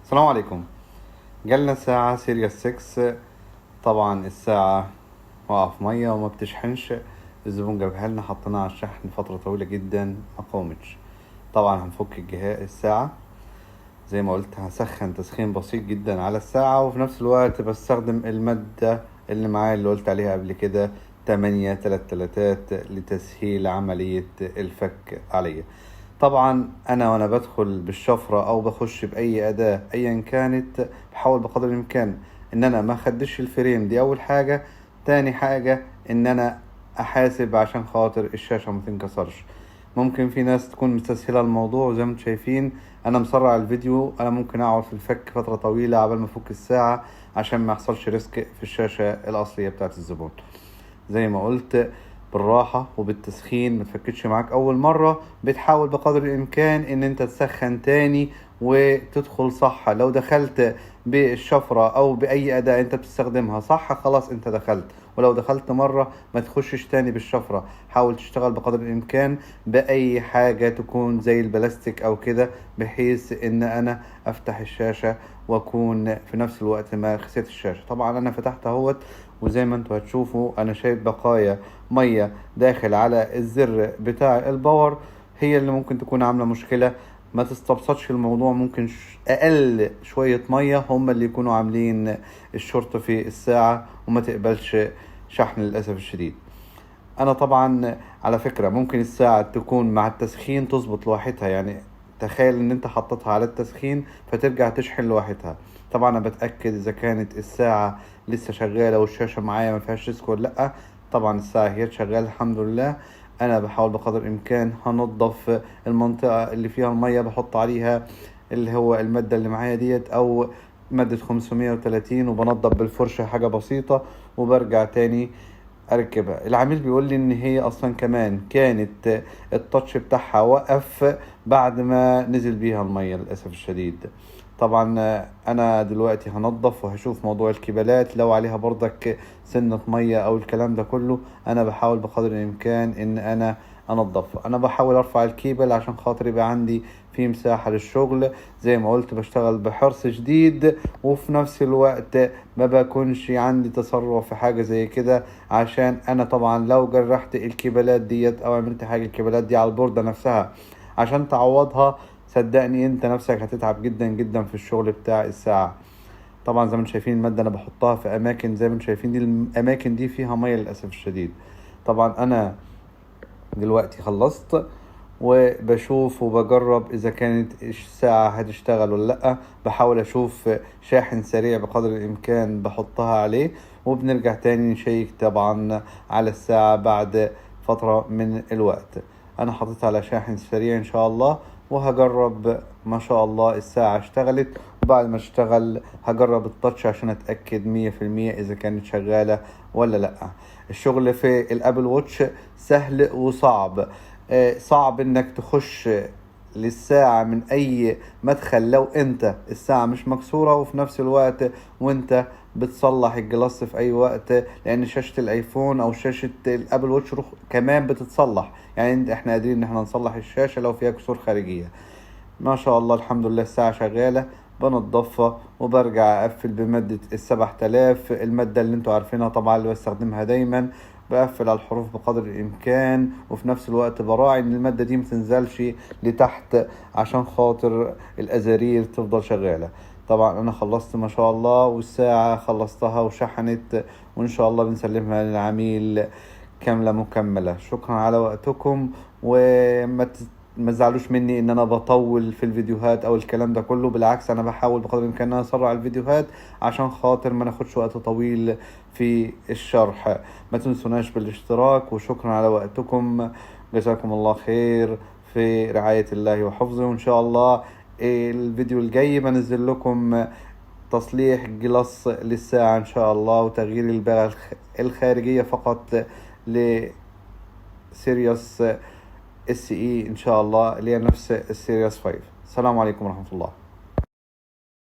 السلام عليكم. جالنا ساعة سيريس 6. طبعا الساعة وقف مية وما بتشحنش. الزبون جابها لنا، حطيناها على الشحن فترة طويلة جدا ما قومتش. طبعا هنفك الجهاز الساعة زي ما قلت، هسخن تسخين بسيط جدا على الساعة، وفي نفس الوقت بستخدم المادة اللي معايا اللي قلت عليها قبل كده 8 3 لتسهيل عملية الفك عليا. طبعا انا وانا بدخل بالشفرة او بخش باي اداة ايا كانت، بحاول بقدر الامكان ان انا ما اخدش الفريم، دي اول حاجة. تاني حاجة ان انا احاسب عشان خاطر الشاشة ما تنكسرش. ممكن في ناس تكون مستسهلة الموضوع، وزي ما انتم شايفين انا مسرع الفيديو. انا ممكن اقعد في الفك فترة طويلة عبال ما افك الساعة عشان ما يحصلش ريسك في الشاشة الاصلية بتاعت الزبون. زي ما قلت، بالراحة وبالتسخين، ما تفكتش معاك اول مرة. بتحاول بقدر الامكان ان انت تسخن تاني وتدخل صح. لو دخلت بالشفرة او باي اداة انت بتستخدمها صح، خلاص انت دخلت. ولو دخلت مرة ما تخشش تاني بالشفرة. حاول تشتغل بقدر الامكان باي حاجة تكون زي البلاستيك او كده، بحيث ان انا افتح الشاشة واكون في نفس الوقت ما خسيت الشاشة. طبعا انا فتحت اهوت، وزي ما انتوا هتشوفوا انا شايف بقايا مية داخل على الزر بتاع الباور، هي اللي ممكن تكون عاملة مشكلة. ما تستبسطش الموضوع، ممكن اقل شوية مية هم اللي يكونوا عاملين الشرط في الساعة وما تقبلش شحن للأسف الشديد. انا طبعا على فكرة ممكن الساعة تكون مع التسخين تظبط لوحدها، يعني تخيل ان انت حطيتها على التسخين فترجع تشحن لوحدها. طبعا انا بتأكد اذا كانت الساعة لسه شغالة والشاشة معايا ما فيهاش ريسك ولا لا. طبعا الساعة هي شغالة الحمد لله. انا بحاول بقدر الامكان هنضف المنطقة اللي فيها المية، بحط عليها اللي هو المادة اللي معايا ديت او مادة 530، وبنضف بالفرشة حاجة بسيطة وبرجع تاني اركبها. العميل بيقول لي ان هي اصلا كمان كانت التاتش بتاعها وقف بعد ما نزل بيها المية للاسف الشديد. طبعا انا دلوقتي هنضف وهشوف موضوع الكبالات لو عليها برضك سنة مية او الكلام ده كله. انا بحاول بقدر الامكان ان انا انضف. انا بحاول ارفع الكيبل عشان خاطر يبقى عندي في مساحة للشغل. زي ما قلت بشتغل بحرص شديد، وفي نفس الوقت ما بكونش عندي تسرع في حاجة زي كده، عشان انا طبعا لو جرحت الكيبلات ديت او عملت حاجة الكيبلات دي على البوردة نفسها عشان تعوضها، صدقني انت نفسك هتتعب جدا جدا في الشغل بتاع الساعة. طبعا زي ما انتم شايفين المادة انا بحطها في اماكن، زي ما انتم شايفين دي الاماكن دي فيها مية للاسف الشديد. طبعا انا دلوقتي خلصت وبشوف وبجرب اذا كانت الساعة هتشتغل ولا لا. بحاول اشوف شاحن سريع بقدر الامكان بحطها عليه، وبنرجع تاني نشيك طبعا على الساعة بعد فترة من الوقت. انا حطيتها على شاحن سريع ان شاء الله، وهجرب ما شاء الله الساعة اشتغلت. وبعد ما اشتغل هجرب التاتش عشان اتأكد 100% اذا كانت شغالة ولا لا. الشغل في الابل ووتش سهل وصعب. صعب انك تخش للساعة من اي مدخل لو انت الساعة مش مكسورة، وفي نفس الوقت وانت بتصلح الجلاس في اي وقت، لان شاشة الايفون او شاشة الابل واتش كمان بتتصلح. يعني احنا قادرين ان احنا نصلح الشاشة لو فيها كسور خارجية. ما شاء الله الحمد لله الساعة شغالة. بنضفها وبرجع اقفل بمادة 7000، المادة اللي انتوا عارفينها طبعا اللي بستخدمها دايما. بقفل على الحروف بقدر الامكان، وفي نفس الوقت براعي ان المادة دي متنزلش لتحت عشان خاطر الازارير تفضل شغالة. طبعا انا خلصت ما شاء الله، والساعة خلصتها وشحنت، وان شاء الله بنسلمها للعميل كاملة مكملة. شكرا على وقتكم. وما تزعلوش مني ان انا بطول في الفيديوهات او الكلام ده كله، بالعكس انا بحاول بقدر الامكان ان انا اسرع الفيديوهات عشان خاطر ما ناخدش وقت طويل في الشرح. ما تنسوناش بالاشتراك، وشكرا على وقتكم. جزاكم الله خير، في رعاية الله وحفظه. وان شاء الله الفيديو الجاي بنزل لكم تصليح جلاس للساعة ان شاء الله، وتغيير الباغة الخارجية فقط لسيريوس اس اي ان شاء الله، اللي هي نفس السيريوس 5. السلام عليكم ورحمة الله.